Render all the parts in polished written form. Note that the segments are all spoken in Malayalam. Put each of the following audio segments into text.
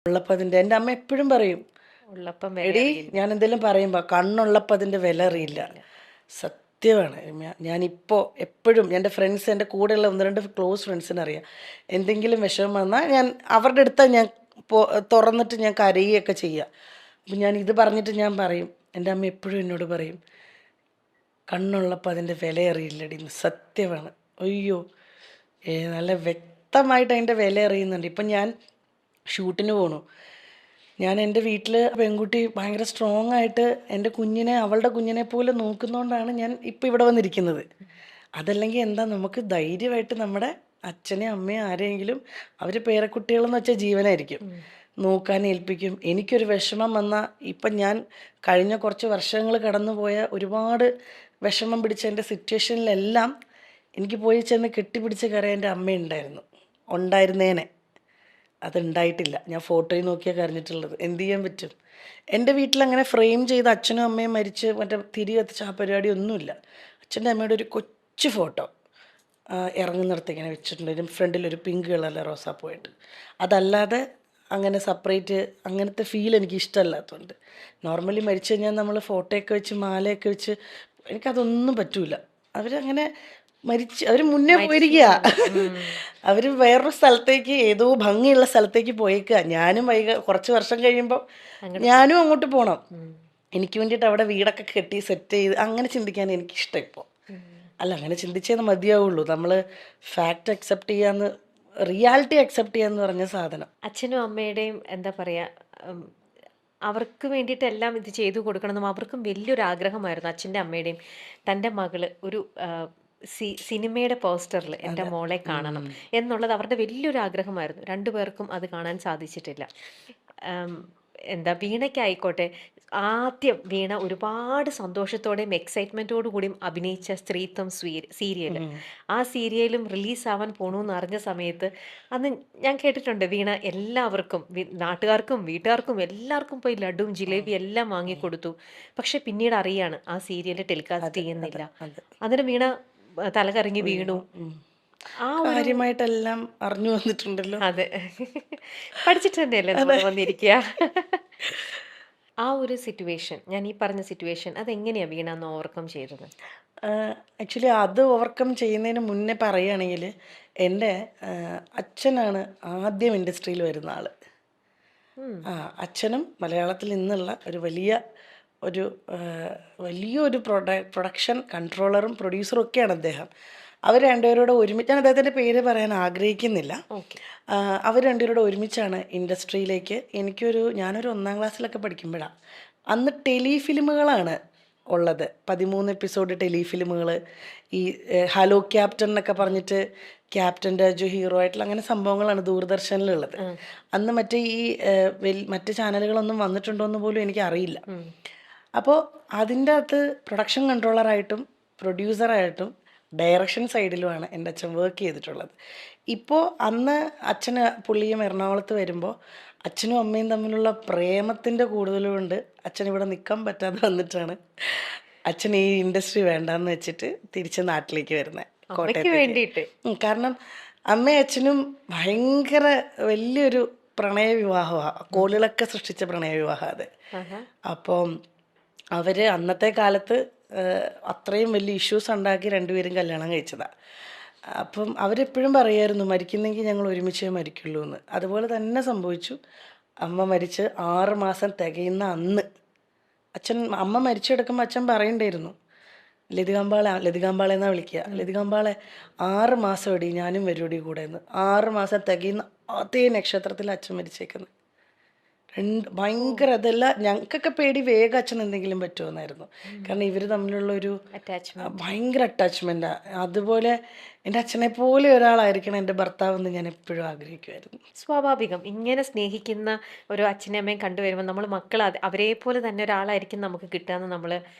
ഉള്ളപ്പോൾ അതിൻ്റെ എൻ്റെ അമ്മ എപ്പോഴും പറയും, ഉള്ളപ്പം വില എടി അറിയില്ല. ഞാൻ എന്തെങ്കിലും പറയുമ്പോൾ കണ്ണുള്ളപ്പോൾ അതിൻ്റെ വില അറിയില്ല. അറിയില്ല. സത്യമാണ്. ഞാനിപ്പോൾ എപ്പോഴും എൻ്റെ ഫ്രണ്ട്സ്, എൻ്റെ കൂടെയുള്ള ഒന്ന് രണ്ട് ക്ലോസ് ഫ്രണ്ട്സിന് അറിയാം, എന്തെങ്കിലും വിഷമം വന്നാൽ ഞാൻ അവരുടെ അടുത്ത് ഞാൻ തുറന്നിട്ട് ഞാൻ കരയുകയൊക്കെ ചെയ്യുക. അപ്പം ഞാൻ ഇത് പറഞ്ഞിട്ട് ഞാൻ പറയും, എൻ്റെ അമ്മ എപ്പോഴും എന്നോട് പറയും, കണ്ണുള്ളപ്പോൾ അതിൻ്റെ വില അറിയില്ലടി എന്ന്. സത്യമാണ്. അയ്യോ, നല്ല വ്യക്തമായിട്ട് അതിൻ്റെ വില അറിയുന്നുണ്ട്. ഇപ്പം ഞാൻ ഷൂട്ടിന് പോണു, ഞാൻ എൻ്റെ വീട്ടിൽ പെൺകുട്ടി ഭയങ്കര സ്ട്രോങ് ആയിട്ട് എൻ്റെ കുഞ്ഞിനെ അവളുടെ കുഞ്ഞിനെ പോലെ നോക്കുന്നതുകൊണ്ടാണ് ഞാൻ ഇപ്പോൾ ഇവിടെ വന്നിരിക്കുന്നത്. അതല്ലെങ്കിൽ എന്താ, നമുക്ക് ധൈര്യമായിട്ട് നമ്മുടെ അച്ഛനെയും അമ്മയും ആരെങ്കിലും, അവർ പേരക്കുട്ടികളെന്ന് വെച്ചാൽ ജീവനായിരിക്കും, നോക്കാൻ ഏൽപ്പിക്കും. എനിക്കൊരു വിഷമം വന്നാൽ, ഇപ്പം ഞാൻ കഴിഞ്ഞ കുറച്ച് വർഷങ്ങൾ കടന്നുപോയ ഒരുപാട് വിഷമം പിടിച്ച എൻ്റെ സിറ്റുവേഷനിലെല്ലാം എനിക്ക് പോയി ചെന്ന് കെട്ടിപ്പിടിച്ച് കരയാൻ എൻ്റെ അമ്മയുണ്ടായിരുന്നു, ഉണ്ടായിരുന്നേനെ. അതുണ്ടായിട്ടില്ല. ഞാൻ ഫോട്ടോയിൽ നോക്കിയാൽ കരഞ്ഞിട്ടുള്ളത്. എന്ത് ചെയ്യാൻ പറ്റും? എൻ്റെ വീട്ടിലങ്ങനെ ഫ്രെയിം ചെയ്ത് അച്ഛനും അമ്മയും മരിച്ച് മറ്റേ തിരി കത്തിച്ച ആ പരിപാടി ഒന്നുമില്ല. അച്ഛൻ്റെ അമ്മയുടെ ഒരു കൊച്ചു ഫോട്ടോ ഇറങ്ങുന്നിടത്ത് ഇങ്ങനെ വെച്ചിട്ടുണ്ട്, ഒരു ഫ്രണ്ടിലൊരു പിങ്ക് കളറിലെ റോസാപ്പൂവായിട്ട്. അതല്ലാതെ അങ്ങനെ സെപ്പറേറ്റ് അങ്ങനത്തെ ഫീൽ എനിക്ക് ഇഷ്ടമല്ലാത്തതുകൊണ്ട്. നോർമലി മരിച്ചു കഴിഞ്ഞാൽ നമ്മൾ ഫോട്ടോയൊക്കെ വെച്ച് മാലയൊക്കെ വെച്ച്, എനിക്കതൊന്നും പറ്റൂല. അവരങ്ങനെ അവർ മുന്നേ പോയിരിക്കുക. അവർ വേറൊരു സ്ഥലത്തേക്ക്, ഏതോ ഭംഗിയുള്ള സ്ഥലത്തേക്ക് പോയേക്കുക. ഞാനും കുറച്ച് വർഷം കഴിയുമ്പോൾ ഞാനും അങ്ങോട്ട് പോകണം. എനിക്ക് വേണ്ടിയിട്ട് അവിടെ വീടൊക്കെ കെട്ടി സെറ്റ് ചെയ്ത് അങ്ങനെ ചിന്തിക്കാൻ എനിക്കിഷ്ടം ഇപ്പോൾ. അല്ല, അങ്ങനെ ചിന്തിച്ചേ മതിയാവുള്ളൂ. നമ്മൾ ഫാക്റ്റ് അക്സെപ്റ്റ് ചെയ്യാന്ന്, റിയാലിറ്റി അക്സെപ്റ്റ് ചെയ്യാന്ന് പറഞ്ഞ സാധനം. അച്ഛനും അമ്മയുടെയും എന്താ പറയാ, അവർക്ക് വേണ്ടിയിട്ടെല്ലാം ഇത് ചെയ്തു കൊടുക്കണമെന്നും അവർക്കും വലിയൊരു ആഗ്രഹമായിരുന്നു. അച്ഛൻ്റെ അമ്മയുടെയും തൻ്റെ മകള് ഒരു സിനിമയുടെ പോസ്റ്ററിൽ എൻ്റെ മോളെ കാണണം എന്നുള്ളത് അവരുടെ വലിയൊരു ആഗ്രഹമായിരുന്നു. രണ്ടുപേർക്കും അത് കാണാൻ സാധിച്ചിട്ടില്ല. എന്താ, വീണയ്ക്കായിക്കോട്ടെ, ആദ്യം വീണ ഒരുപാട് സന്തോഷത്തോടെയും എക്സൈറ്റ്മെൻറ്റോടു കൂടിയും അഭിനയിച്ച സ്ത്രീത്വം സീരിയൽ, ആ സീരിയലും റിലീസാവാൻ പോണൂന്ന് അറിഞ്ഞ സമയത്ത് അന്ന് ഞാൻ കേട്ടിട്ടുണ്ട്, വീണ എല്ലാവർക്കും, നാട്ടുകാർക്കും വീട്ടുകാർക്കും എല്ലാവർക്കും പോയി ലഡുവും ജിലേബി എല്ലാം വാങ്ങിക്കൊടുത്തു. പക്ഷെ പിന്നീട് അറിയാണ് ആ സീരിയൽ ടെലികാസ്റ്റ് ചെയ്യുന്നില്ല. അതിന് വീണ തലകറങ്ങി വീണു. ആ ഒരു കാര്യമായിട്ടെല്ലാം അറിഞ്ഞു വന്നിട്ടുണ്ടല്ലോ. അതെ, പഠിച്ചിട്ട് തന്നെയല്ലേ നമ്മൾ വന്നിരിക്കുക. ആ ഒരു സിറ്റുവേഷൻ, ഞാൻ ഈ പറഞ്ഞ സിറ്റുവേഷൻ, അതെങ്ങനെയാ വീണ അന്ന് ഓവർകം ചെയ്തത്? ആക്ച്വലി അത് ഓവർകം ചെയ്യുന്നതിന് മുന്നേ പറയുകയാണെങ്കിൽ, എൻ്റെ അച്ഛനാണ് ആദ്യം ഇൻഡസ്ട്രിയിൽ വരുന്ന ആൾ. അച്ഛനും മലയാളത്തിൽ നിന്നുള്ള ഒരു വലിയൊരു പ്രൊഡക്ഷൻ കൺട്രോളറും പ്രൊഡ്യൂസറും ഒക്കെയാണ് അദ്ദേഹം. അവർ രണ്ടുപേരോട് ഒരുമിച്ച്, ഞാൻ അദ്ദേഹത്തിൻ്റെ പേര് പറയാൻ ആഗ്രഹിക്കുന്നില്ല, അവർ രണ്ടുപേരോട് ഒരുമിച്ചാണ് ഇൻഡസ്ട്രിയിലേക്ക്. ഞാനൊരു 1ാം ക്ലാസ്സിലൊക്കെ പഠിക്കുമ്പോഴാണ്. അന്ന് ടെലിഫിലിമുകളാണ് ഉള്ളത്, 13 എപ്പിസോഡ് ടെലിഫിലിമുകൾ. ഈ ഹലോ ക്യാപ്റ്റൻ എന്നൊക്കെ പറഞ്ഞിട്ട് ക്യാപ്റ്റൻ രാജു ഹീറോ ആയിട്ടുള്ള അങ്ങനെ സംഭവങ്ങളാണ് ദൂരദർശനിലുള്ളത്. അന്ന് മറ്റേ ഈ മറ്റ് ചാനലുകളൊന്നും വന്നിട്ടുണ്ടോ എന്ന് പോലും എനിക്ക് അറിയില്ല. അപ്പോൾ അതിൻ്റെ അകത്ത് പ്രൊഡക്ഷൻ കൺട്രോളറായിട്ടും പ്രൊഡ്യൂസറായിട്ടും ഡയറക്ഷൻ സൈഡിലുമാണ് എൻ്റെ അച്ഛൻ വർക്ക് ചെയ്തിട്ടുള്ളത്. ഇപ്പോൾ അന്ന് പുള്ളിയും എറണാകുളത്ത് വരുമ്പോൾ അച്ഛനും അമ്മയും തമ്മിലുള്ള പ്രേമത്തിൻ്റെ കൂടുതലുകൊണ്ട് അച്ഛൻ ഇവിടെ നിൽക്കാൻ പറ്റാതെ വന്നിട്ടാണ് അച്ഛൻ ഈ ഇൻഡസ്ട്രി വേണ്ടാന്ന് വെച്ചിട്ട് തിരിച്ച് നാട്ടിലേക്ക് വരുന്നത്, കോട്ടയത്തേക്ക്. കാരണം അമ്മയും അച്ഛനും ഭയങ്കര വലിയൊരു പ്രണയവിവാഹമാണ്, കോളുകളൊക്കെ സൃഷ്ടിച്ച പ്രണയവിവാഹം അത്. അപ്പം അവർ അന്നത്തെ കാലത്ത് അത്രയും വലിയ ഇഷ്യൂസ് ഉണ്ടാക്കി രണ്ടുപേരും കല്യാണം കഴിച്ചതാണ്. അപ്പം അവരെപ്പോഴും പറയുമായിരുന്നു, മരിക്കുന്നെങ്കിൽ ഞങ്ങൾ ഒരുമിച്ചേ മരിക്കുള്ളൂ എന്ന്. അതുപോലെ തന്നെ സംഭവിച്ചു. അമ്മ മരിച്ച് 6 മാസം തികയുന്ന അന്ന് അമ്മ മരിച്ചെടുക്കുമ്പോൾ അച്ഛൻ പറയണ്ടായിരുന്നു, ലതികാമ്പാളെ എന്നാണ് വിളിക്കുക, ലതികാമ്പാളെ 6 മാസം എടി ഞാനും വരുവടി കൂടെ എന്ന്. 6 മാസം തികയുന്ന അതേ നക്ഷത്രത്തിൽ അച്ഛൻ മരിച്ചേക്കുന്നത്. ഭയങ്കര, അതല്ല ഞങ്ങൾക്കൊക്കെ പേടി വേഗം അച്ഛൻ എന്തെങ്കിലും പറ്റുമെന്നായിരുന്നു. കാരണം ഇവർ തമ്മിലുള്ള ഒരു ഭയങ്കര അറ്റാച്ച്മെൻറ്റാണ്. അതുപോലെ എൻ്റെ അച്ഛനെ പോലെ ഒരാളായിരിക്കണം എൻ്റെ ഭർത്താവെന്ന് ഞാൻ എപ്പോഴും ആഗ്രഹിക്കുമായിരുന്നു. സ്വാഭാവികം, ഇങ്ങനെ സ്നേഹിക്കുന്ന ഒരു അച്ഛനെയും അമ്മയും കണ്ടുവരുമ്പോൾ നമ്മൾ മക്കൾ അവരെ പോലെ തന്നെ ഒരാളായിരിക്കും നമുക്ക് കിട്ടുകയെന്ന് നമ്മൾ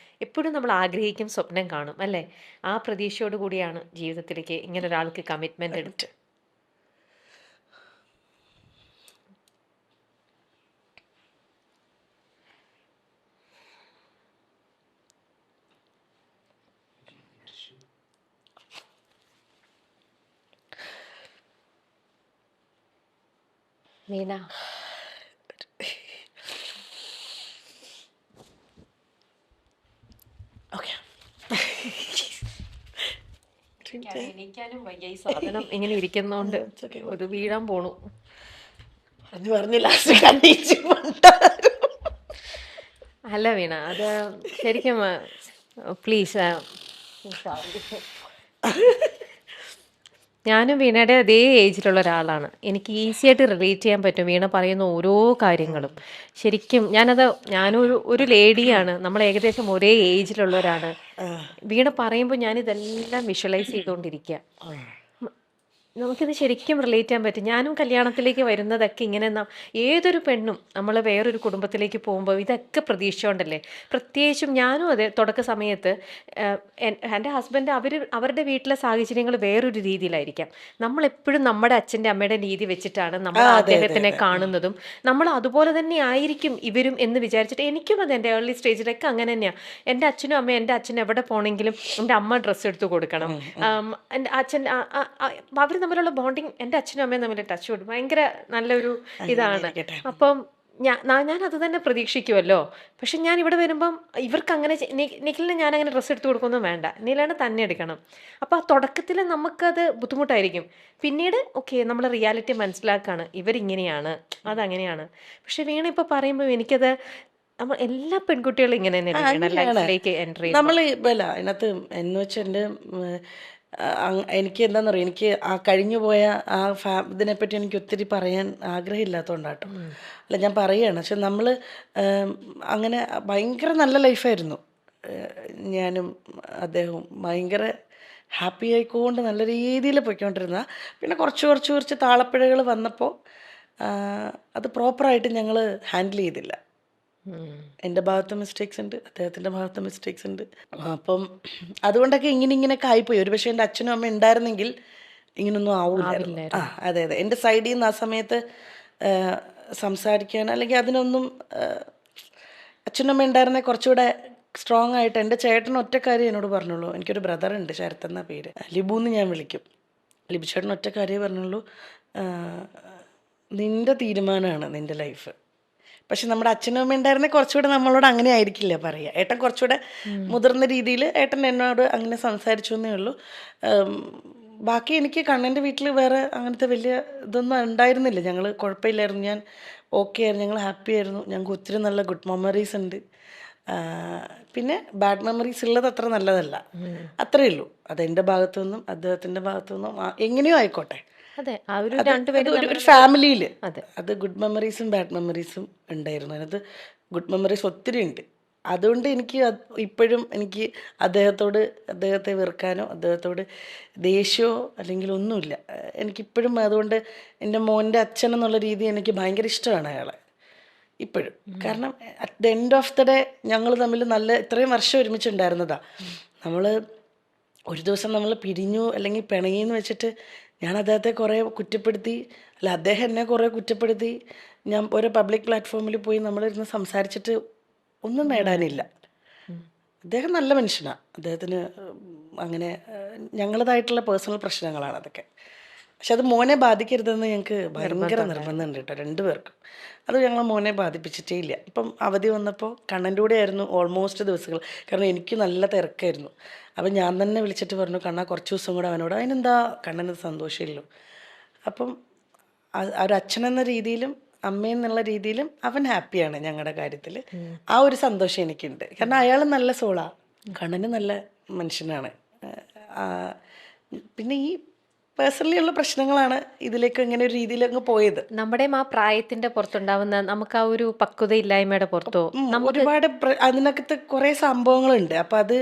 എപ്പോഴും നമ്മൾ ആഗ്രഹിക്കും, സ്വപ്നം കാണും അല്ലേ? ആ പ്രതീക്ഷയോട് കൂടിയാണ് ജീവിതത്തിലേക്ക് ഇങ്ങനെ ഒരാൾക്ക് കമ്മിറ്റ്മെൻ്റ് എടുത്ത്. വീണ, എണീക്കാനും വയ്യ ഈ സാധനം ഇങ്ങനെ ഇരിക്കുന്നോണ്ട് ഒരു വീഴാൻ പോണു. പറഞ്ഞു ലാസ്റ്റ് കണ്ടീച്ച് അല്ല വീണ, അത് ശരിക്കും പ്ലീസ്, ഞാനും വീണയുടെ അതേ ഏജിലുള്ള ഒരാളാണ്. എനിക്ക് ഈസി ആയിട്ട് റിലേറ്റ് ചെയ്യാൻ പറ്റും വീണ പറയുന്ന ഓരോ കാര്യങ്ങളും. ശരിക്കും ഞാനൊരു ലേഡിയാണ്, നമ്മൾ ഏകദേശം ഒരേ ഏജിലുള്ളവരാണ്. വീണ പറയുമ്പോൾ ഞാനിതെല്ലാം വിഷ്വലൈസ് ചെയ്തുകൊണ്ടിരിക്കുക. നമുക്കിത് ശരിക്കും റിലേറ്റ് ചെയ്യാൻ പറ്റും. ഞാനും കല്യാണത്തിലേക്ക് വരുന്നതൊക്കെ ഇങ്ങനെ ഏതൊരു പെണ്ണും നമ്മൾ വേറൊരു കുടുംബത്തിലേക്ക് പോകുമ്പോൾ ഇതൊക്കെ പ്രതീക്ഷിച്ചുകൊണ്ടല്ലേ. പ്രത്യേകിച്ചും ഞാനും അതെ, തുടക്ക സമയത്ത് എൻ്റെ ഹസ്ബൻഡ് അവരുടെ വീട്ടിലെ സാഹചര്യങ്ങൾ വേറൊരു രീതിയിലായിരിക്കാം. നമ്മളെപ്പോഴും നമ്മുടെ അച്ഛൻ്റെ അമ്മയുടെ രീതി വെച്ചിട്ടാണ് നമ്മൾ അദ്ദേഹത്തിനെ കാണുന്നതും. നമ്മൾ അതുപോലെ തന്നെ ആയിരിക്കും ഇവരും എന്ന് വിചാരിച്ചിട്ട് എനിക്കും അത് എൻ്റെ ഏർലി സ്റ്റേജിലൊക്കെ അങ്ങനെ തന്നെയാണ്. എൻ്റെ അച്ഛനും അമ്മയും, എൻ്റെ അച്ഛൻ എവിടെ പോകണമെങ്കിലും എൻ്റെ അമ്മ ഡ്രസ്സ് എടുത്ത് കൊടുക്കണം. എൻ്റെ അച്ഛൻ അവർ തമ്മിലുള്ള ബോണ്ടിങ്, എൻ്റെ അച്ഛനും അമ്മയും തമ്മിൽ ടച്ച് വുഡ് ഭയങ്കര നല്ലൊരു ഇതാണ്. അപ്പം ഞാൻ അത് തന്നെ പ്രതീക്ഷിക്കുമല്ലോ. പക്ഷെ ഞാൻ ഇവിടെ വരുമ്പം ഇവർക്ക് അങ്ങനെ നിഖിലിന് ഞാൻ അങ്ങനെ ഡ്രസ്സ് എടുത്ത് കൊടുക്കൊന്നും വേണ്ട, നീലാണ് തന്നെ എടുക്കണം. അപ്പോൾ ആ തുടക്കത്തിൽ നമുക്കത് ബുദ്ധിമുട്ടായിരിക്കും. പിന്നീട് ഓക്കെ, നമ്മൾ റിയാലിറ്റി മനസ്സിലാക്കുകയാണ്, ഇവരിങ്ങനെയാണ്, അതങ്ങനെയാണ്. പക്ഷെ വീണ ഇപ്പോൾ പറയുമ്പോൾ എനിക്കത് നമ്മൾ എല്ലാ പെൺകുട്ടികളും ഇങ്ങനെ തന്നെയാണ് ലൈഫിലേക്ക് എൻ്റർ ചെയ്യുന്നത്. നമ്മൾ അല്ല അതിനകത്ത് എന്ന് വെച്ചാൽ എൻ്റെ എനിക്ക് എന്താണെന്ന് പറയുക, എനിക്ക് ആ കഴിഞ്ഞു പോയ ആ ഇതിനെപ്പറ്റി എനിക്ക് ഒത്തിരി പറയാൻ ആഗ്രഹമില്ലാത്തതുകൊണ്ടാട്ടോ. അല്ല ഞാൻ പറയുകയാണ്. പക്ഷെ നമ്മൾ അങ്ങനെ ഭയങ്കര നല്ല ലൈഫായിരുന്നു. ഞാനും അദ്ദേഹവും ഭയങ്കര ഹാപ്പി ആയിക്കൊണ്ട് നല്ല രീതിയിൽ പോയിക്കൊണ്ടിരുന്ന. പിന്നെ കുറച്ച് താളപ്പിഴകൾ വന്നപ്പോൾ അത് പ്രോപ്പറായിട്ട് ഞങ്ങൾ ഹാൻഡിൽ ചെയ്തില്ല. എൻ്റെ ഭാഗത്ത് മിസ്റ്റേക്സ് ഉണ്ട്, അദ്ദേഹത്തിൻ്റെ ഭാഗത്ത് മിസ്റ്റേക്സ് ഉണ്ട്. അപ്പം അതുകൊണ്ടൊക്കെ ഇങ്ങനെയൊക്കെ ആയിപ്പോയി. ഒരു പക്ഷേ എൻ്റെ അച്ഛനും അമ്മ ഉണ്ടായിരുന്നെങ്കിൽ ഇങ്ങനൊന്നും ആവില്ലായിരുന്നു. അതെ. എൻ്റെ സൈഡിൽ നിന്ന് ആ സമയത്ത് സംസാരിക്കാൻ അല്ലെങ്കിൽ അതിനൊന്നും അച്ഛനും അമ്മ ഉണ്ടായിരുന്നെ കുറച്ചുകൂടെ സ്ട്രോങ് ആയിട്ട്. എൻ്റെ ചേട്ടൻ ഒറ്റ കാര്യം എന്നോട് പറഞ്ഞുള്ളൂ. എനിക്കൊരു ബ്രദറുണ്ട്, ശരത്ത് എന്ന പേര്, ലിബു എന്ന് ഞാൻ വിളിക്കും. ലിബു ചേട്ടൻ ഒറ്റ കാര്യമേ പറഞ്ഞുള്ളൂ, നിൻ്റെ തീരുമാനമാണ് നിൻ്റെ ലൈഫ്. പക്ഷെ നമ്മുടെ അച്ഛനും അമ്മ ഉണ്ടായിരുന്നെ കുറച്ചുകൂടെ നമ്മളോട് അങ്ങനെ ആയിരിക്കില്ല പറയുക. ഏട്ടൻ കുറച്ചുകൂടെ മുതിർന്ന രീതിയിൽ ഏട്ടൻ എന്നോട് അങ്ങനെ സംസാരിച്ചു എന്നേ ഉള്ളൂ. ബാക്കി എനിക്ക് കണ്ണൻ്റെ വീട്ടിൽ വേറെ അങ്ങനത്തെ വലിയ ഇതൊന്നും ഉണ്ടായിരുന്നില്ല. ഞങ്ങൾ കുഴപ്പമില്ലായിരുന്നു, ഞാൻ ഓക്കെ ആയിരുന്നു, ഞങ്ങൾ ഹാപ്പി ആയിരുന്നു. ഞങ്ങൾക്ക് ഒത്തിരി നല്ല ഗുഡ് മെമ്മറീസ് ഉണ്ട്. പിന്നെ ബാഡ് മെമ്മറീസ് ഉള്ളത് അത്ര നല്ലതല്ല, അത്രയേ ഉള്ളൂ. അതെൻ്റെ ഭാഗത്തു നിന്നും അദ്ദേഹത്തിൻ്റെ ഭാഗത്തു നിന്നും എങ്ങനെയോ ആയിക്കോട്ടെ. ഒരു ഫാമിലിയിൽ അത് ഗുഡ് മെമ്മറീസും ബാഡ് മെമ്മറീസും ഉണ്ടായിരുന്നു. അതിനകത്ത് ഗുഡ് മെമ്മറീസ് ഒത്തിരി ഉണ്ട്. അതുകൊണ്ട് എനിക്ക് ഇപ്പോഴും എനിക്ക് അദ്ദേഹത്തെ വെറുക്കാനോ അദ്ദേഹത്തോട് ദേഷ്യമോ അല്ലെങ്കിൽ ഒന്നുമില്ല. എനിക്കിപ്പോഴും അതുകൊണ്ട് എൻ്റെ മോൻ്റെ അച്ഛൻ എന്നുള്ള രീതി എനിക്ക് ഭയങ്കര ഇഷ്ടമാണ് അയാളെ ഇപ്പോഴും. കാരണം at the end of the day ഞങ്ങൾ തമ്മിൽ ഇത്രയും വർഷം ഒരുമിച്ചുണ്ടായിരുന്നതാണ്. നമ്മൾ ഒരു ദിവസം നമ്മൾ പിരിഞ്ഞു അല്ലെങ്കിൽ പിണങ്ങിയെന്ന് വെച്ചിട്ട് ഞാൻ അദ്ദേഹത്തെ കുറേ കുറ്റപ്പെടുത്തി, അല്ല അദ്ദേഹം എന്നെ കുറേ കുറ്റപ്പെടുത്തി. ഞാൻ ഒരു പബ്ലിക് പ്ലാറ്റ്ഫോമിൽ പോയി നമ്മളിരുന്ന് സംസാരിച്ചിട്ട് ഒന്നും നേടാനില്ല. അദ്ദേഹം നല്ല മനുഷ്യനാണ്. അദ്ദേഹത്തിന് അങ്ങനെ ഞങ്ങളതായിട്ടുള്ള പേഴ്സണൽ പ്രശ്നങ്ങളാണ് അതൊക്കെ. പക്ഷെ അത് മോനെ ബാധിക്കരുതെന്ന് ഞങ്ങൾക്ക് ഭയങ്കര നിർബന്ധമുണ്ട് കേട്ടോ, രണ്ടുപേർക്കും. അത് ഞങ്ങൾ മോനെ ബാധിപ്പിച്ചിട്ടേ ഇല്ല. ഇപ്പം അവധി വന്നപ്പോൾ കണ്ണൻ്റെ കൂടെ ആയിരുന്നു ഓൾമോസ്റ്റ് ദിവസങ്ങൾ. കാരണം എനിക്ക് നല്ല തിരക്കായിരുന്നു. അപ്പം ഞാൻ തന്നെ വിളിച്ചിട്ട് പറഞ്ഞു, കണ്ണാ കുറച്ച് ദിവസം കൂടെ അവനോട്. അതിനെന്താ, കണ്ണന് സന്തോഷമില്ലല്ലോ. അപ്പം ഒരു അച്ഛനെന്ന രീതിയിലും അമ്മയെന്നുള്ള രീതിയിലും അവൻ ഹാപ്പിയാണ് ഞങ്ങളുടെ കാര്യത്തിൽ. ആ ഒരു സന്തോഷം എനിക്കുണ്ട്. കാരണം അയാൾ നല്ല സോളാണ്, കണ്ണന് നല്ല മനുഷ്യനാണ്. പിന്നെ ഈ പേഴ്സണലി ഉള്ള പ്രശ്നങ്ങളാണ് ഇതിലേക്ക് ഇങ്ങനെ ഒരു രീതിയിലങ്ങ് പോയത്. നമ്മുടെ ആ പ്രായത്തിന്റെ പുറത്തുണ്ടാവുന്ന നമുക്ക് ആ ഒരു പക്വതയില്ലായ്മയുടെ പുറത്തോ ഒരുപാട് അതിനകത്ത് കുറേ സംഭവങ്ങളുണ്ട്. അപ്പം അത്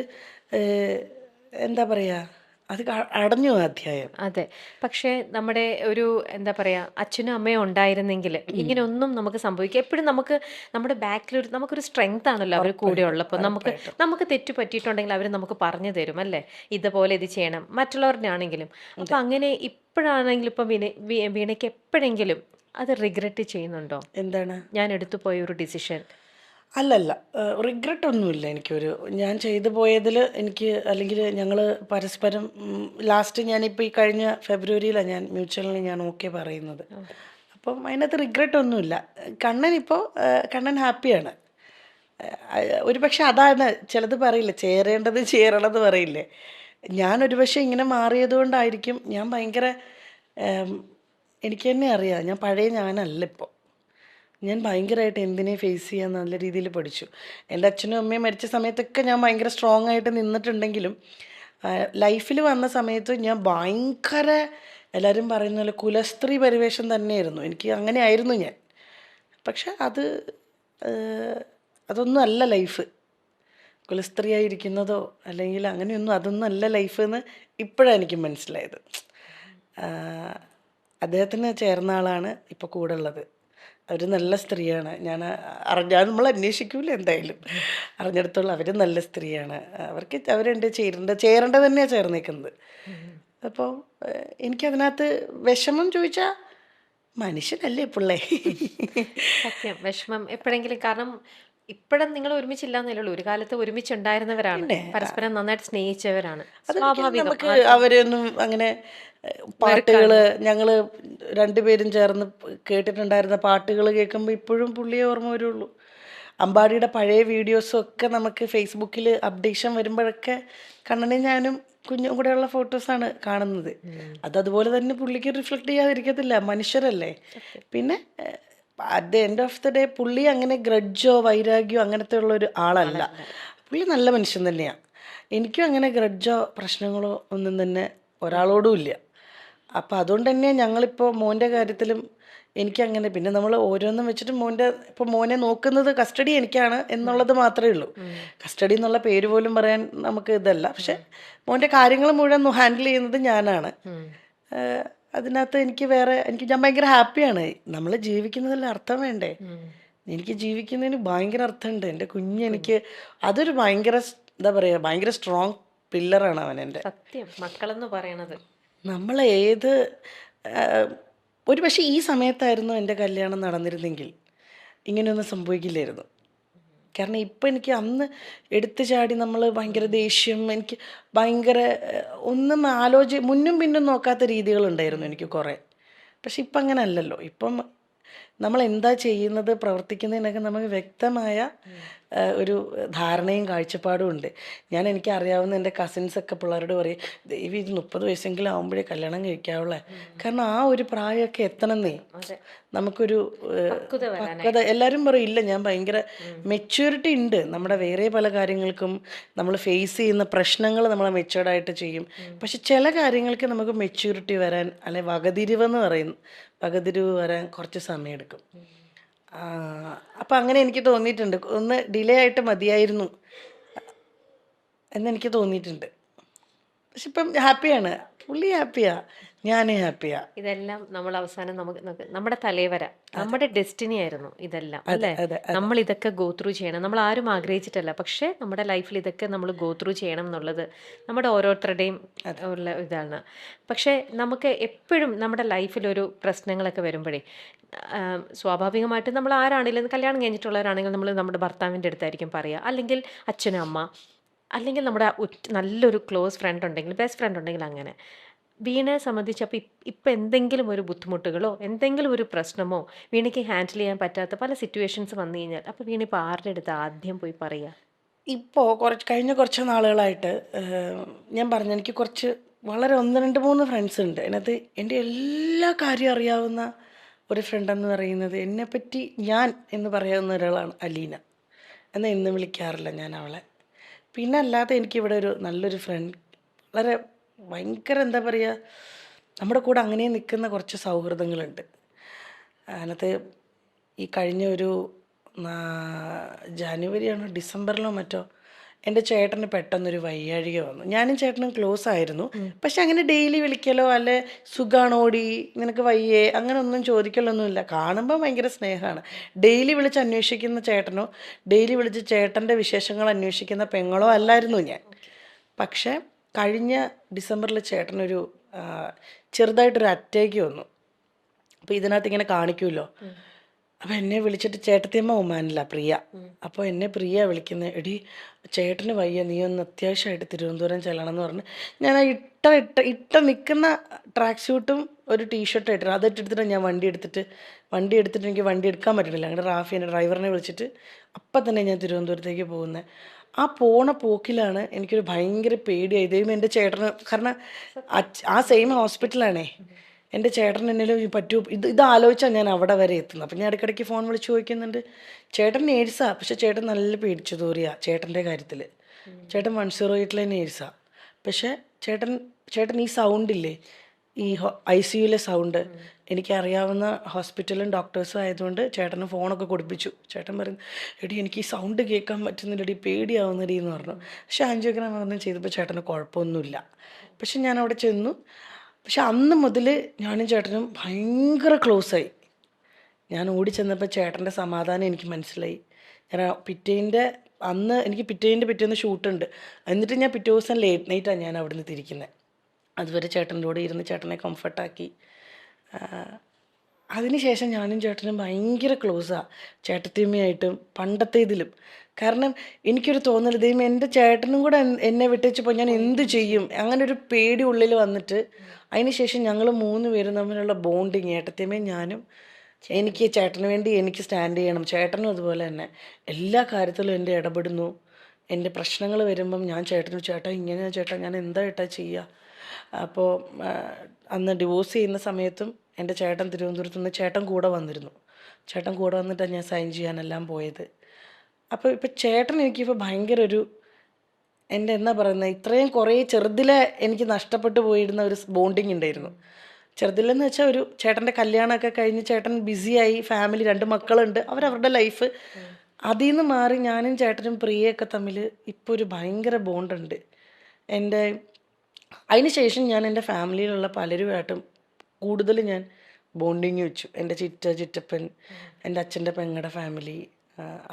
എന്താ പറയുക, അത് അടഞ്ഞു അധ്യായം. അതെ. പക്ഷേ നമ്മുടെ ഒരു എന്താ പറയാ, അച്ഛനും അമ്മയും ഉണ്ടായിരുന്നെങ്കിൽ ഇങ്ങനെ ഒന്നും നമുക്ക് സംഭവിക്കുക. എപ്പോഴും നമുക്ക് നമ്മുടെ ബാക്കിൽ നമുക്കൊരു സ്ട്രെങ്ത് ആണല്ലോ അവർ കൂടെ ഉള്ളപ്പോൾ. നമുക്ക് തെറ്റ് പറ്റിയിട്ടുണ്ടെങ്കിൽ അവർ നമുക്ക് പറഞ്ഞു തരും അല്ലേ, ഇതുപോലെ ഇത് ചെയ്യണം, മറ്റുള്ളവരുടെ ആണെങ്കിലും. അപ്പം അങ്ങനെ ഇപ്പോഴാണെങ്കിലും ഇപ്പം വീണയ്ക്ക് എപ്പോഴെങ്കിലും അത് റിഗ്രറ്റ് ചെയ്യുന്നുണ്ടോ? എന്താണ് ഞാൻ എടുത്തു പോയ ഒരു ഡിസിഷൻ? അല്ലല്ല, റിഗ്രറ്റ് ഒന്നുമില്ല എനിക്കൊരു. ഞാൻ ചെയ്തു പോയതിൽ എനിക്ക്, അല്ലെങ്കിൽ ഞങ്ങൾ പരസ്പരം ലാസ്റ്റ് ഞാനിപ്പോൾ ഈ കഴിഞ്ഞ ഫെബ്രുവരിയിലാണ് ഞാൻ മ്യൂച്വലിന് ഞാൻ ഓക്കെ പറയുന്നത്. അപ്പം അതിനകത്ത് റിഗ്രറ്റ് ഒന്നുമില്ല. കണ്ണൻ ഹാപ്പിയാണ്. ഒരു പക്ഷെ അതാണ് ചിലത് പറയില്ലേ, ചേരേണ്ടത് ചേരണമെന്ന് പറയില്ലേ. ഞാനൊരു പക്ഷേ ഇങ്ങനെ മാറിയത് കൊണ്ടായിരിക്കും ഞാൻ ഭയങ്കര എനിക്ക് തന്നെ അറിയാം ഞാൻ പഴയ ഞാനല്ല ഇപ്പോൾ. ഞാൻ ഭയങ്കരമായിട്ട് എന്തിനെ ഫേസ് ചെയ്യാൻ നല്ല രീതിയിൽ പഠിച്ചു. എൻ്റെ അച്ഛനും അമ്മയും മരിച്ച സമയത്തൊക്കെ ഞാൻ ഭയങ്കര സ്ട്രോങ് ആയിട്ട് നിന്നിട്ടുണ്ടെങ്കിലും ലൈഫിൽ വന്ന സമയത്ത് ഞാൻ ഭയങ്കര എല്ലാവരും പറയുന്ന പോലെ കുലസ്ത്രീ പരിവേഷം തന്നെയായിരുന്നു. എനിക്ക് അങ്ങനെ ആയിരുന്നു ഞാൻ. പക്ഷെ അതൊന്നും അല്ല ലൈഫ്. കുലസ്ത്രീയായിരിക്കുന്നതോ അല്ലെങ്കിൽ അങ്ങനെയൊന്നും അതൊന്നും അല്ല ലൈഫ് എന്ന് ഇപ്പോഴാണ് എനിക്ക് മനസ്സിലായത്. അദ്ദേഹത്തിന് ചേർന്ന ആളാണ് ഇപ്പോൾ കൂടെ ഉള്ളത്. അവർ നല്ല സ്ത്രീയാണ്. ഞാൻ നമ്മൾ അന്വേഷിക്കൂല എന്തായാലും. അറിഞ്ഞിടത്തോളം അവർ നല്ല സ്ത്രീയാണ്. അവരുണ്ട് ചേരേണ്ടത് തന്നെയാണ് ചേർന്നേക്കുന്നത്. അപ്പോൾ എനിക്കതിനകത്ത് വിഷമം ചോദിച്ചാൽ മനുഷ്യനല്ലേ പിള്ളേ. സത്യം വിഷമം എപ്പോഴെങ്കിലും, കാരണം ഇപ്പോഴും നിങ്ങൾ ഒരുമിച്ചില്ലാന്നല്ലേ ഉള്ളൂ, ഒരു കാലത്ത് ഒരുമിച്ചുണ്ടായിരുന്നവരാണ്, പരസ്പരം നന്നായിട്ട് സ്നേഹിച്ചവരാണ്. അതൊരിക്കലും നമുക്ക് അവരെയൊന്നും അങ്ങനെ പാട്ടുകൾ ഞങ്ങൾ രണ്ടുപേരും ചേർന്ന് കേട്ടിട്ടുണ്ടായിരുന്ന പാട്ടുകൾ കേൾക്കുമ്പോൾ ഇപ്പോഴും പുള്ളിയെ ഓർമ്മ വരുള്ളൂ. അമ്പാടിയുടെ പഴയ വീഡിയോസും ഒക്കെ നമുക്ക് ഫേസ്ബുക്കിൽ അപ്ഡേഷൻ വരുമ്പോഴൊക്കെ കണ്ണനും ഞാനും കുഞ്ഞും കൂടെയുള്ള ഫോട്ടോസാണ് കാണുന്നത്. അതുപോലെ തന്നെ പുള്ളിക്ക് റിഫ്ലക്റ്റ് ചെയ്യാതിരിക്കത്തില്ല, മനുഷ്യരല്ലേ. പിന്നെ at the end of the day പുള്ളി അങ്ങനെ ഗ്രഡ്ജോ വൈരാഗ്യോ അങ്ങനത്തെ ഉള്ളൊരു ആളല്ല. പുള്ളി നല്ല മനുഷ്യൻ തന്നെയാണ്. എനിക്കും അങ്ങനെ ഗ്രഡ്ജോ പ്രശ്നങ്ങളോ ഒന്നും തന്നെ ഒരാളോടും ഇല്ല. അപ്പം അതുകൊണ്ട് തന്നെ ഞങ്ങളിപ്പോൾ മോൻ്റെ കാര്യത്തിലും എനിക്കങ്ങനെ, പിന്നെ നമ്മൾ ഓരോന്നും വെച്ചിട്ട് ഇപ്പോൾ മോനെ നോക്കുന്നത് കസ്റ്റഡി എനിക്കാണ് എന്നുള്ളത് മാത്രമേ ഉള്ളൂ. കസ്റ്റഡി എന്നുള്ള പേര് പോലും പറയാൻ നമുക്ക് ഇതല്ല. പക്ഷെ മോൻ്റെ കാര്യങ്ങൾ മുഴുവൻ ഹാൻഡിൽ ചെയ്യുന്നത് ഞാനാണ്. അതിനകത്ത് ഞാൻ ഭയങ്കര ഹാപ്പിയാണ്. നമ്മൾ ജീവിക്കുന്നതിൽ അർത്ഥം വേണ്ടേ? എനിക്ക് ജീവിക്കുന്നതിന് ഭയങ്കര അർത്ഥമുണ്ട്. എൻ്റെ കുഞ്ഞെനിക്ക് അതൊരു ഭയങ്കര എന്താ പറയുക, ഭയങ്കര സ്ട്രോങ് പില്ലറാണ് അവൻ എൻ്റെ. സത്യം മക്കളെന്ന് പറയണത്. നമ്മൾ ഒരു പക്ഷേ ഈ സമയത്തായിരുന്നു എൻ്റെ കല്യാണം നടന്നിരുന്നെങ്കിൽ ഇങ്ങനെയൊന്നും സംഭവിക്കില്ലായിരുന്നു. കാരണം ഇപ്പം എനിക്ക് അന്ന് എടുത്തു ചാടി നമ്മൾ ഭയങ്കര ദേഷ്യം, എനിക്ക് ഭയങ്കര ഒന്നും മുന്നും പിന്നും നോക്കാത്ത രീതികളുണ്ടായിരുന്നു എനിക്ക് കുറേ. പക്ഷെ ഇപ്പം അങ്ങനെ അല്ലല്ലോ. ഇപ്പം നമ്മൾ എന്താ ചെയ്യുന്നത്, പ്രവർത്തിക്കുന്നതിനൊക്കെ നമുക്ക് വ്യക്തമായ ഒരു ധാരണയും കാഴ്ചപ്പാടും ഉണ്ട്. എനിക്ക് അറിയാവുന്ന എൻ്റെ കസിൻസൊക്കെ പിള്ളേരോട് പറയും, ദൈവം ഇത് 30 വയസ്സെങ്കിലും ആകുമ്പോഴേ കല്യാണം കഴിക്കാവുള്ളേ. കാരണം ആ ഒരു പ്രായമൊക്കെ എത്തണമെന്നേ നമുക്കൊരു പക്വത. എല്ലാവരും പറയും ഇല്ല ഞാൻ ഭയങ്കര മെച്യൂരിറ്റി ഉണ്ട്, നമ്മുടെ വേറെ പല കാര്യങ്ങൾക്കും നമ്മൾ ഫേസ് ചെയ്യുന്ന പ്രശ്നങ്ങൾ നമ്മൾ മെച്യൂർഡായിട്ട് ചെയ്യും. പക്ഷെ ചില കാര്യങ്ങൾക്ക് നമുക്ക് മെച്യൂരിറ്റി വരാൻ, അല്ലെ വകതിരിവ് വരാൻ കുറച്ച് സമയമെടുക്കും. അപ്പം അങ്ങനെ എനിക്ക് തോന്നിയിട്ടുണ്ട്. ഒന്ന് ഡിലേ ആയിട്ട് മതിയായിരുന്നു എന്നെനിക്ക് തോന്നിയിട്ടുണ്ട്. പക്ഷെ ഇപ്പം ഹാപ്പിയാണ്, പുള്ളി ഹാപ്പിയാ, ഞാനും ഹാപ്പിയാ. ഇതെല്ലാം നമ്മൾ അവസാനം നമ്മുടെ തലവര, നമ്മുടെ ഡെസ്റ്റിനി ആയിരുന്നു ഇതെല്ലാം, അല്ലേ? നമ്മൾ ഇതൊക്കെ ഗോ ത്രൂ ചെയ്യണം. നമ്മൾ ആരും ആഗ്രഹിച്ചിട്ടല്ല, പക്ഷെ നമ്മുടെ ലൈഫിൽ ഇതൊക്കെ നമ്മൾ ഗോ ത്രൂ ചെയ്യണം എന്നുള്ളത് നമ്മുടെ ഓരോരുത്തരുടെയും ഉള്ള ഇതാണ്. പക്ഷെ നമുക്ക് എപ്പോഴും നമ്മുടെ ലൈഫിലൊരു പ്രശ്നങ്ങളൊക്കെ വരുമ്പോഴേ സ്വാഭാവികമായിട്ടും നമ്മൾ ആരാണെങ്കിലും, കല്യാണം കഴിഞ്ഞിട്ടുള്ളവരാണെങ്കിൽ നമ്മൾ നമ്മുടെ ഭർത്താവിൻ്റെ അടുത്തായിരിക്കും പറയുക, അല്ലെങ്കിൽ അച്ഛനും അമ്മ, അല്ലെങ്കിൽ നമ്മുടെ നല്ലൊരു ക്ലോസ് ഫ്രണ്ട് ഉണ്ടെങ്കിൽ, ബെസ്റ്റ് ഫ്രണ്ട് ഉണ്ടെങ്കിൽ. അങ്ങനെ വീണയെ സംബന്ധിച്ച് അപ്പോൾ ഇപ്പം എന്തെങ്കിലും ഒരു ബുദ്ധിമുട്ടുകളോ എന്തെങ്കിലും ഒരു പ്രശ്നമോ വീണയ്ക്ക് ഹാൻഡിൽ ചെയ്യാൻ പറ്റാത്ത പല സിറ്റുവേഷൻസ് വന്നു കഴിഞ്ഞാൽ അപ്പോൾ വീണ ഇപ്പോൾ ആരുടെ അടുത്ത് ആദ്യം പോയി പറയുക? ഇപ്പോൾ കഴിഞ്ഞ കുറച്ച് നാളുകളായിട്ട് ഞാൻ പറഞ്ഞു, എനിക്ക് വളരെ 1, 2, 3 ഫ്രണ്ട്സ് ഉണ്ട്. അതിനകത്ത് എൻ്റെ എല്ലാ കാര്യവും അറിയാവുന്ന ഒരു ഫ്രണ്ടെന്ന് പറയുന്നത്, എന്നെപ്പറ്റി ഞാൻ എന്ന് പറയാവുന്ന ഒരാളാണ് അലീന. എന്നാൽ ഇന്ന് വിളിക്കാറില്ല ഞാൻ അവളെ. പിന്നെ അല്ലാതെ എനിക്കിവിടെ ഒരു നല്ലൊരു ഫ്രണ്ട്, വളരെ ഭയങ്കര എന്താ പറയുക, നമ്മുടെ കൂടെ അങ്ങനെ നിൽക്കുന്ന കുറച്ച് സൗഹൃദങ്ങളുണ്ട്. അതിനകത്ത് ഈ കഴിഞ്ഞ ഒരു ജനുവരിയാണോ ഡിസംബറിലോ മറ്റോ എൻ്റെ ചേട്ടന് പെട്ടെന്നൊരു വയ്യാഴിക വന്നു. ഞാനും ചേട്ടനും ക്ലോസ് ആയിരുന്നു. പക്ഷെ അങ്ങനെ ഡെയിലി വിളിക്കലോ അല്ലെ സുഖാണോടി നിനക്ക് വയ്യേ അങ്ങനെ ഒന്നും ചോദിക്കലൊന്നുമില്ല. കാണുമ്പോൾ ഭയങ്കര സ്നേഹമാണ്. ഡെയിലി വിളിച്ച് അന്വേഷിക്കുന്ന ചേട്ടനോ ഡെയിലി വിളിച്ച് ചേട്ടൻ്റെ വിശേഷങ്ങൾ അന്വേഷിക്കുന്ന പെങ്ങളോ അല്ലായിരുന്നു ഞാൻ. പക്ഷേ കഴിഞ്ഞ ഡിസംബറിൽ ചേട്ടനൊരു ചെറുതായിട്ടൊരു അറ്റാക്ക് വന്നു. അപ്പോൾ ഇതിനകത്ത് ഇങ്ങനെ കാണിക്കുമല്ലോ, അപ്പോൾ എന്നെ വിളിച്ചിട്ട് ചേട്ടത്തിയമ്മ ഒമാനില്ല പ്രിയ. അപ്പോൾ എന്നെ പ്രിയ വിളിക്കുന്നത്, എടി ചേട്ടന് വയ്യ, നീ ഒന്ന് അത്യാവശ്യമായിട്ട് തിരുവനന്തപുരം ചെല്ലണം എന്ന് പറഞ്ഞ് ഞാൻ ആ ഇട്ട നിൽക്കുന്ന ട്രാക്ക് സ്യൂട്ടും ഒരു ടീഷർട്ടും ഇട്ടിട്ട് അതിട്ടെടുത്തിട്ട് ഞാൻ വണ്ടി എടുത്തിട്ട് എനിക്ക് വണ്ടി എടുക്കാൻ പറ്റണില്ല. അങ്ങനെ റാഫി എൻ്റെ ഡ്രൈവറിനെ വിളിച്ചിട്ട് അപ്പം തന്നെ ഞാൻ തിരുവനന്തപുരത്തേക്ക് പോകുന്നത്. ആ പോണ പോക്കിലാണ് എനിക്കൊരു ഭയങ്കര പേടിയായി. ദൈവം എൻ്റെ ചേട്ടന്, കാരണം ആ സെയിം ഹോസ്പിറ്റലാണേ. എൻ്റെ ചേട്ടൻ എന്നേലും പറ്റുമോ, ഇത് ആലോചിച്ചാണ് ഞാൻ അവിടെ വരെ എത്തുന്നത്. അപ്പം ഞാൻ ഇടയ്ക്കിടയ്ക്ക് ഫോൺ വിളിച്ച് ചോദിക്കുന്നുണ്ട്. ചേട്ടൻ നേഴ്സാണ്, പക്ഷെ ചേട്ടൻ നല്ല പേടിച്ചു തോറിയാ ചേട്ടൻ്റെ കാര്യത്തിൽ. ചേട്ടൻ 108 നേഴ്സാണ്. പക്ഷേ ചേട്ടൻ ഈ സൗണ്ടില്ലേ, ഈ ICUയിലെ സൗണ്ട് എനിക്കറിയാവുന്ന ഹോസ്പിറ്റലും ഡോക്ടേഴ്സും ആയതുകൊണ്ട് ചേട്ടന് ഫോണൊക്കെ കൊടുപ്പിച്ചു. ചേട്ടൻ പറയുന്നു, എടി എനിക്ക് ഈ സൗണ്ട് കേൾക്കാൻ പറ്റുന്നില്ലടി, പേടിയാവുന്നടി എന്ന് പറഞ്ഞു. പക്ഷെ ആൻജിയോഗ്രാം ഒന്നും ചെയ്തപ്പോൾ ചേട്ടന് കുഴപ്പമൊന്നുമില്ല. പക്ഷെ ഞാൻ അവിടെ ചെന്നു. പക്ഷെ അന്ന് മുതൽ ഞാനും ചേട്ടനും ഭയങ്കര ക്ലോസായി. ഞാൻ ഓടി ചെന്നപ്പോൾ ചേട്ടൻ്റെ സമാധാനം എനിക്ക് മനസ്സിലായി. ഞാൻ എനിക്ക് പിറ്റേന്ന് ഷൂട്ടുണ്ട്. എന്നിട്ട് ഞാൻ പിറ്റേ ദിവസം ലേറ്റ് നൈറ്റാണ് ഞാൻ അവിടെ നിന്ന് തിരിക്കുന്നത്. അതുവരെ ചേട്ടൻ്റെ കൂടെ ഇരുന്ന് ചേട്ടനെ കംഫർട്ടാക്കി. അതിനുശേഷം ഞാനും ചേട്ടനും ഭയങ്കര ക്ലോസാണ്, ചേട്ടത്തിയമ്മയായിട്ടും പണ്ടത്തെ ഇതിലും. കാരണം എനിക്കൊരു തോന്നൽ, ദൈവം എൻ്റെ ചേട്ടനും കൂടെ എന്നെ വിട്ടേച്ചപ്പോൾ ഞാൻ എന്ത് ചെയ്യും, അങ്ങനെ ഒരു പേടി ഉള്ളിൽ വന്നിട്ട് അതിനുശേഷം ഞങ്ങൾ 3 പേരും തമ്മിലുള്ള ബോണ്ടിങ്, ഏട്ടത്തിയമ്മയും ഞാനും. എനിക്ക് ചേട്ടന് വേണ്ടി എനിക്ക് സ്റ്റാൻഡ് ചെയ്യണം, ചേട്ടനും അതുപോലെ തന്നെ എല്ലാ കാര്യത്തിലും എൻ്റെ ഇടപെടുന്നു. എൻ്റെ പ്രശ്നങ്ങൾ വരുമ്പം ഞാൻ ചേട്ടാ ഇങ്ങനെയാണ് ചേട്ടാ, ഞാൻ എന്താ ചെയ്യുക. അപ്പോൾ അന്ന് ഡിവോഴ്സ് ചെയ്യുന്ന സമയത്തും എൻ്റെ ചേട്ടൻ തിരുവനന്തപുരത്ത് നിന്ന് ചേട്ടൻ കൂടെ വന്നിട്ടാണ് ഞാൻ സൈൻ ചെയ്യാനെല്ലാം പോയത്. അപ്പോൾ ഇപ്പോൾ ചേട്ടൻ എനിക്കിപ്പോൾ ഭയങ്കര എൻ്റെ എന്താ പറയുന്നത്, ഇത്രയും കുറേ ചെറുതിലെ എനിക്ക് നഷ്ടപ്പെട്ടു പോയിരുന്ന ഒരു ബോണ്ടിങ് ഉണ്ടായിരുന്നു. ചെറുതിലെന്ന് വെച്ചാൽ ഒരു ചേട്ടൻ്റെ കല്യാണമൊക്കെ കഴിഞ്ഞ് ചേട്ടൻ ബിസിയായി, ഫാമിലി 2 മക്കളുണ്ട്, അവരവരുടെ ലൈഫ്. അതിൽ നിന്ന് മാറി ഞാനും ചേട്ടനും പ്രിയയൊക്കെ തമ്മിൽ ഇപ്പോൾ ഒരു ഭയങ്കര ബോണ്ടുണ്ട്. അതിന് ശേഷം ഞാൻ എൻ്റെ ഫാമിലിയിലുള്ള പലരുമായിട്ടും കൂടുതൽ ഞാൻ ബോണ്ടിങ് വെച്ചു. എൻ്റെ ചിറ്റപ്പൻ, എൻ്റെ അച്ഛൻ്റെ പെങ്ങളുടെ ഫാമിലി,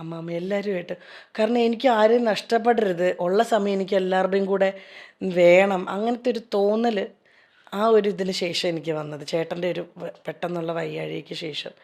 അമ്മാമ്മ, എല്ലാവരുമായിട്ട്. കാരണം എനിക്ക് ആരെയും നഷ്ടപ്പെടരുത്, ഉള്ള സമയം എനിക്ക് എല്ലാവരുടെയും കൂടെ വേണം, അങ്ങനത്തെ ഒരു തോന്നൽ ആ ഒരു ഇതിന് ശേഷം എനിക്ക് വന്നത്, ചേട്ടൻ്റെ ഒരു പെട്ടെന്നുള്ള വയ്യാഴികയ്ക്ക് ശേഷം.